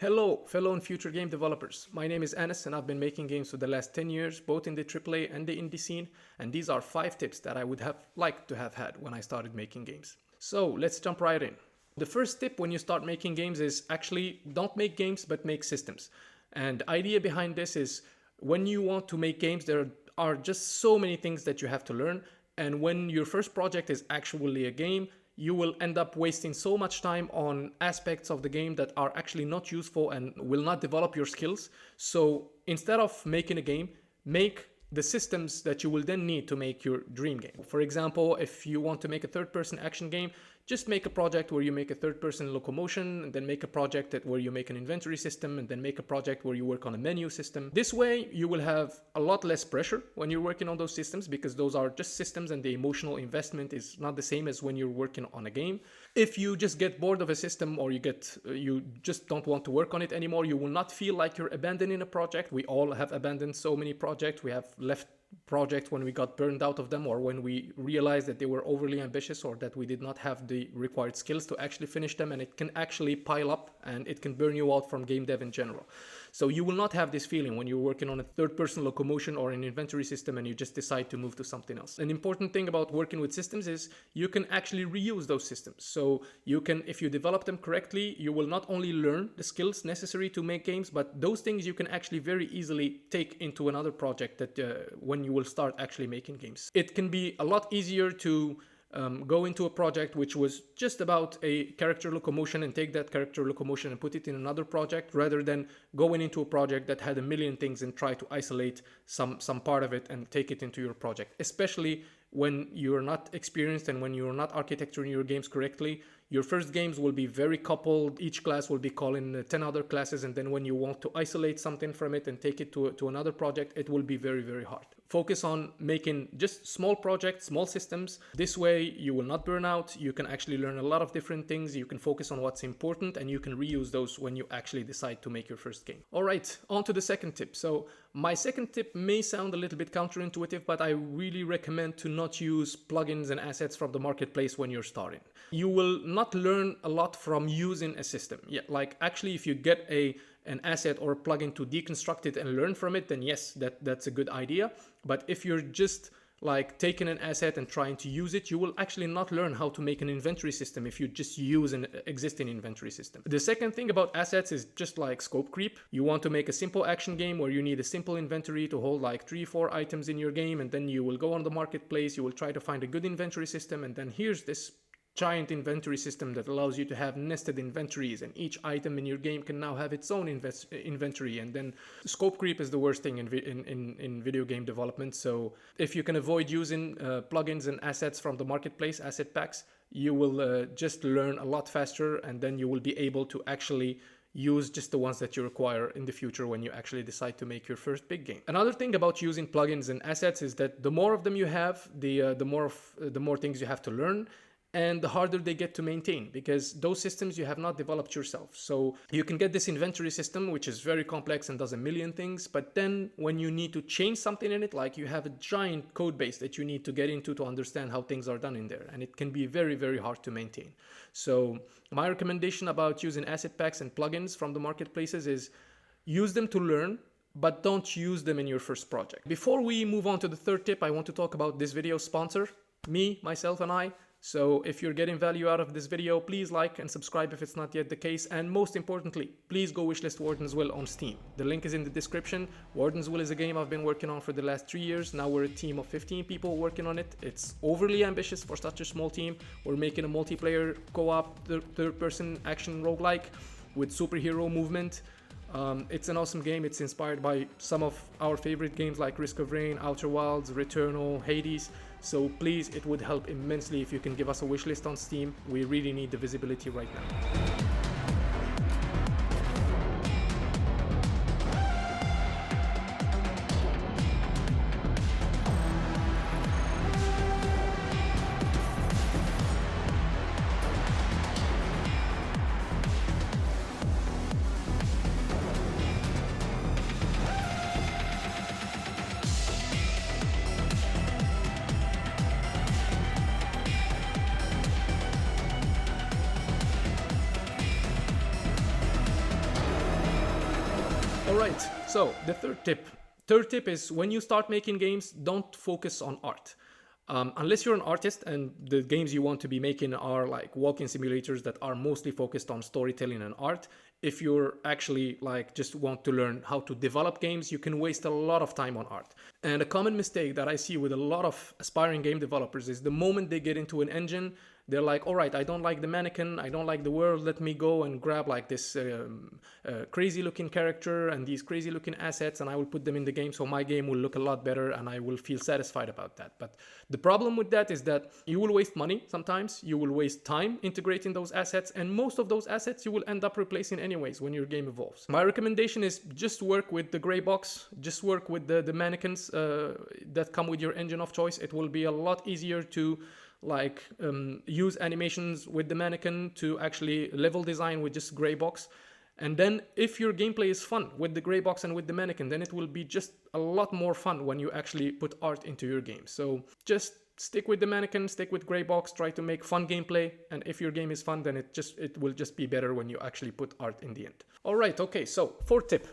Hello, fellow and future game developers. My name is Anas and I've been making games for the last 10 years, both in the AAA and the indie scene, and these are 5 tips that I would have liked to have had when I started making games. So let's jump right in. The first tip when you start making games is actually don't make games but make systems. And the idea behind this is when you want to make games, there are just so many things that you have to learn, and when your first project is actually a game, you will end up wasting so much time on aspects of the game that are actually not useful and will not develop your skills. So instead of making a game, make the systems that you will then need to make your dream game. For example, if you want to make a third-person action game, just make a project where you make a third-person locomotion, and then make a project where you make an inventory system, and then make a project where you work on a menu system. This way, you will have a lot less pressure when you're working on those systems, because those are just systems and the emotional investment is not the same as when you're working on a game. If you just get bored of a system, or you just don't want to work on it anymore, you will not feel like you're abandoning a project. We all have abandoned so many projects. We have left projects when we got burned out of them, or when we realized that they were overly ambitious, or that we did not have the required skills to actually finish them, and it can actually pile up and it can burn you out from game dev in general. So you will not have this feeling when you're working on a third-person locomotion or an inventory system and you just decide to move to something else. An important thing about working with systems is you can actually reuse those systems. So you can, if you develop them correctly, you will not only learn the skills necessary to make games, but those things you can actually very easily take into another project that when you will start actually making games. It can be a lot easier to go into a project which was just about a character locomotion and take that character locomotion and put it in another project, rather than going into a project that had a million things and try to isolate some part of it and take it into your project. Especially when you're not experienced and when you're not architecturing your games correctly, your first games will be very coupled. Each class will be calling 10 other classes, and then when you want to isolate something from it and take it to another project, it will be very, very hard. Focus on making just small projects, small systems. This way you will not burn out. You can actually learn a lot of different things. You can focus on what's important, and you can reuse those when you actually decide to make your first game. All right, on to the second tip. So my second tip may sound a little bit counterintuitive, but I really recommend to not use plugins and assets from the marketplace when you're starting. You will not learn a lot from using a system. Yeah, like actually if you get an asset or a plugin to deconstruct it and learn from it, then yes, that's a good idea. But if you're just like taking an asset and trying to use it, you will actually not learn how to make an inventory system if you just use an existing inventory system. The second thing about assets is just like scope creep. You want to make a simple action game where you need a simple inventory to hold like 3-4 items in your game, and then you will go on the marketplace, you will try to find a good inventory system, and then here's this giant inventory system that allows you to have nested inventories, and each item in your game can now have its own inventory. And then scope creep is the worst thing in video game development. So if you can avoid using plugins and assets from the marketplace, asset packs, you will just learn a lot faster, and then you will be able to actually use just the ones that you require in the future when you actually decide to make your first big game. Another thing about using plugins and assets is that the more of them you have, the more things you have to learn, and the harder they get to maintain, because those systems you have not developed yourself. So you can get this inventory system, which is very complex and does a million things, but then when you need to change something in it, like you have a giant code base that you need to get into to understand how things are done in there, and it can be very, very hard to maintain. So my recommendation about using asset packs and plugins from the marketplaces is use them to learn, but don't use them in your first project. Before we move on to the third tip, I want to talk about this video's sponsor, me, myself, and I. So if you're getting value out of this video, please like and subscribe if it's not yet the case. And most importantly, please go wishlist Warden's Will on Steam. The link is in the description. Warden's Will is a game I've been working on for the last 3 years. Now we're a team of 15 people working on it. It's overly ambitious for such a small team. We're making a multiplayer co-op third-person action roguelike with superhero movement. It's an awesome game. It's inspired by some of our favorite games like Risk of Rain, Outer Wilds, Returnal, Hades. So please, it would help immensely if you can give us a wishlist on Steam. We really need the visibility right now. All right, so the third tip is when you start making games, don't focus on art. Unless you're an artist and the games you want to be making are like walking simulators that are mostly focused on storytelling and art. If you're actually like just want to learn how to develop games, you can waste a lot of time on art. And a common mistake that I see with a lot of aspiring game developers is the moment they get into an engine, they're like, all right, I don't like the mannequin, I don't like the world, let me go and grab like this crazy looking character and these crazy looking assets, and I will put them in the game so my game will look a lot better and I will feel satisfied about that. But the problem with that is that you will waste money sometimes, you will waste time integrating those assets, and most of those assets you will end up replacing anyways when your game evolves. My recommendation is just work with the gray box, just work with the mannequins that come with your engine of choice. It will be a lot easier to use animations with the mannequin, to actually level design with just gray box. And then if your gameplay is fun with the gray box and with the mannequin, then it will be just a lot more fun when you actually put art into your game. So just stick with the mannequin, stick with gray box, try to make fun gameplay, and if your game is fun, then it will just be better when you actually put art in the end. All right, okay, so fourth tip.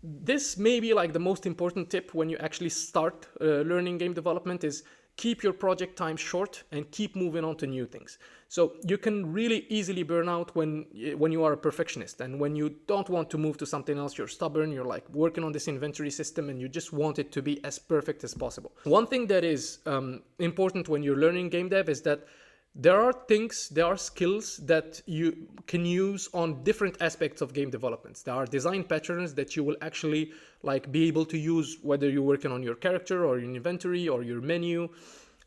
This may be like the most important tip when you actually start learning game development is keep your project time short and keep moving on to new things. So you can really easily burn out when you are a perfectionist and when you don't want to move to something else. You're stubborn, you're like working on this inventory system and you just want it to be as perfect as possible. One thing that is important when you're learning game dev is that there are skills that you can use on different aspects of game development. There are design patterns that you will actually be able to use whether you're working on your character or your inventory or your menu.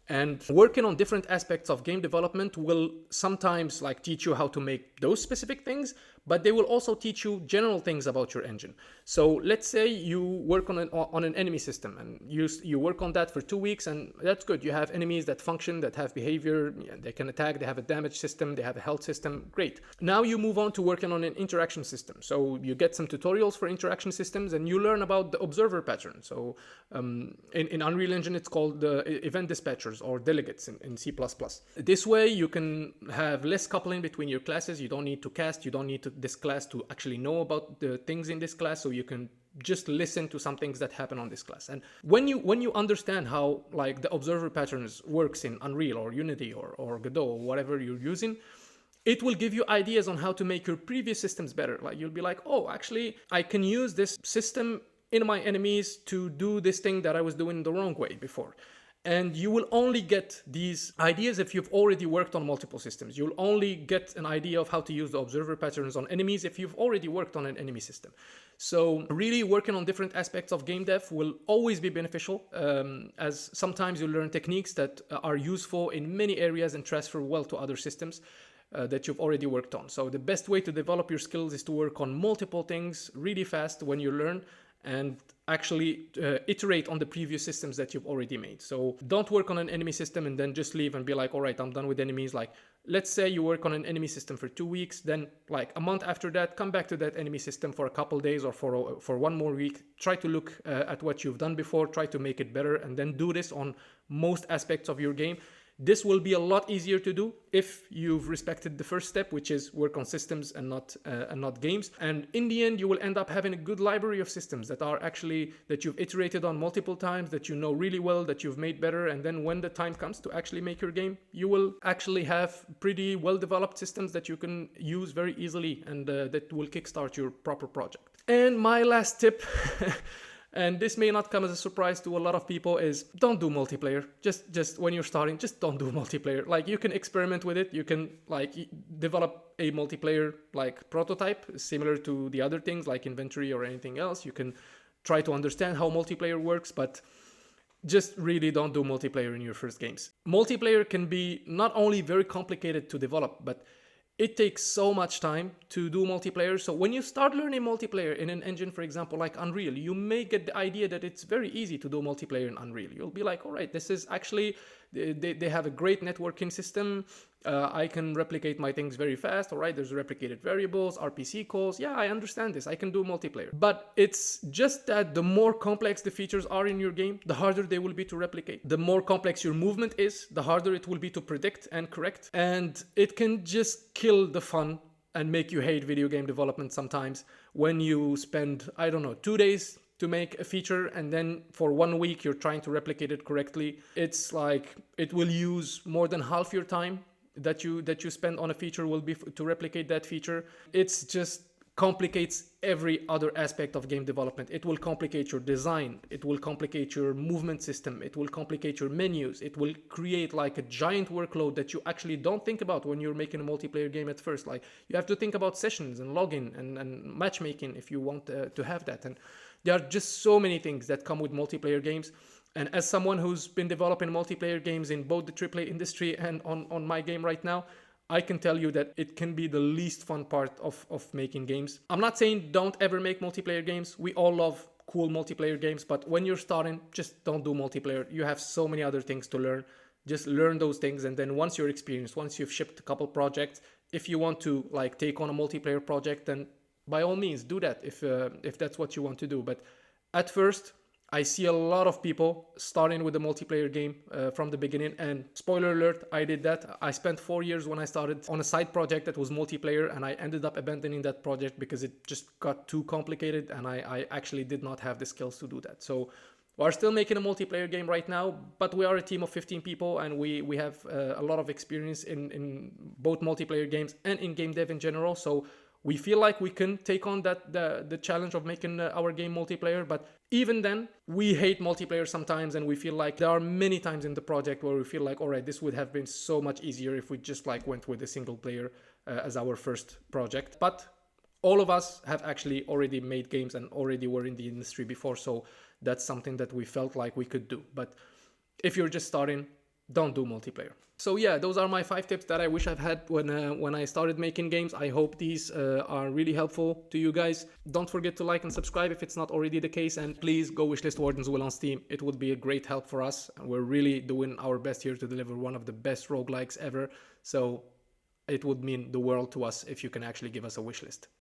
And working on different aspects of game development will sometimes teach you how to make those specific things, but they will also teach you general things about your engine. So let's say you work on an enemy system and you work on that for 2 weeks, and that's good. You have enemies that function, that have behavior, they can attack, they have a damage system, they have a health system, great. Now you move on to working on an interaction system. So you get some tutorials for interaction systems and you learn about the observer pattern. So in Unreal Engine, it's called the event dispatchers or delegates in C++. This way you can have less coupling between your classes. You don't need to cast, you don't need this class to actually know about the things in this class, so you can just listen to some things that happen on this class. And when you understand how the observer patterns works in Unreal or Unity or Godot or whatever you're using, it will give you ideas on how to make your previous systems better. You'll be like, oh, actually I can use this system in my enemies to do this thing that I was doing the wrong way before. And you will only get these ideas if you've already worked on multiple systems. You'll only get an idea of how to use the observer patterns on enemies if you've already worked on an enemy system. So really working on different aspects of game dev will always be beneficial, as sometimes you learn techniques that are useful in many areas and transfer well to other systems that you've already worked on. So the best way to develop your skills is to work on multiple things really fast when you learn, and actually iterate on the previous systems that you've already made. So don't work on an enemy system and then just leave and be like, all right, I'm done with enemies. Let's say you work on an enemy system for 2 weeks, then a month after that, come back to that enemy system for a couple days or for 1 more week. Try to look at what you've done before, try to make it better, and then do this on most aspects of your game. This will be a lot easier to do if you've respected the first step, which is work on systems and not games. And in the end, you will end up having a good library of systems that you've iterated on multiple times, that you know really well, that you've made better. And then when the time comes to actually make your game, you will actually have pretty well-developed systems that you can use very easily, and that will kickstart your proper project. And my last tip and this may not come as a surprise to a lot of people, is don't do multiplayer. Just when you're starting, just don't do multiplayer. You can experiment with it. You can develop a multiplayer prototype similar to the other things like inventory or anything else. You can try to understand how multiplayer works, but just really don't do multiplayer in your first games. Multiplayer can be not only very complicated to develop, but it takes so much time to do multiplayer. So when you start learning multiplayer in an engine, for example, like Unreal, you may get the idea that it's very easy to do multiplayer in Unreal. You'll be like, all right, this is actually, they have a great networking system. I can replicate my things very fast. All right, there's replicated variables, RPC calls. Yeah, I understand this. I can do multiplayer. But it's just that the more complex the features are in your game, the harder they will be to replicate. The more complex your movement is, the harder it will be to predict and correct. And it can just kill the fun and make you hate video game development sometimes. When you spend, I don't know, 2 days to make a feature and then for 1 week you're trying to replicate it correctly, it's like it will use more than half your time that you spend on a feature will be to replicate that feature. It's just complicates every other aspect of game development. It will complicate your design, it will complicate your movement system, it will complicate your menus, it will create like a giant workload that you actually don't think about when you're making a multiplayer game at first. Like you have to think about sessions and login and matchmaking if you want to have that. And there are just so many things that come with multiplayer games. And as someone who's been developing multiplayer games in both the AAA industry and on my game right now, I can tell you that it can be the least fun part of making games. I'm not saying don't ever make multiplayer games. We all love cool multiplayer games, but when you're starting, just don't do multiplayer. You have so many other things to learn. Just learn those things, and then once you're experienced, once you've shipped a couple projects, if you want to like take on a multiplayer project, then by all means do that if that's what you want to do. But at first, I see a lot of people starting with a multiplayer game from the beginning, and spoiler alert, I did that. I spent 4 years when I started on a side project that was multiplayer, and I ended up abandoning that project because it just got too complicated, and I actually did not have the skills to do that. So we're still making a multiplayer game right now, but we are a team of 15 people, and we have a lot of experience in both multiplayer games and in game dev in general. So we feel like we can take on the challenge of making our game multiplayer. But even then, we hate multiplayer sometimes, and we feel like there are many times in the project where we feel like, all right, this would have been so much easier if we just like went with a single player as our first project. But all of us have actually already made games and already were in the industry before, so that's something that we felt like we could do. But if you're just starting, don't do multiplayer. So yeah, those are my 5 tips that I wish I've had when I started making games. I hope these are really helpful to you guys. Don't forget to like and subscribe if it's not already the case, and please go wishlist Warden's Will on Steam. It would be a great help for us, and we're really doing our best here to deliver one of the best roguelikes ever. So it would mean the world to us if you can actually give us a wishlist.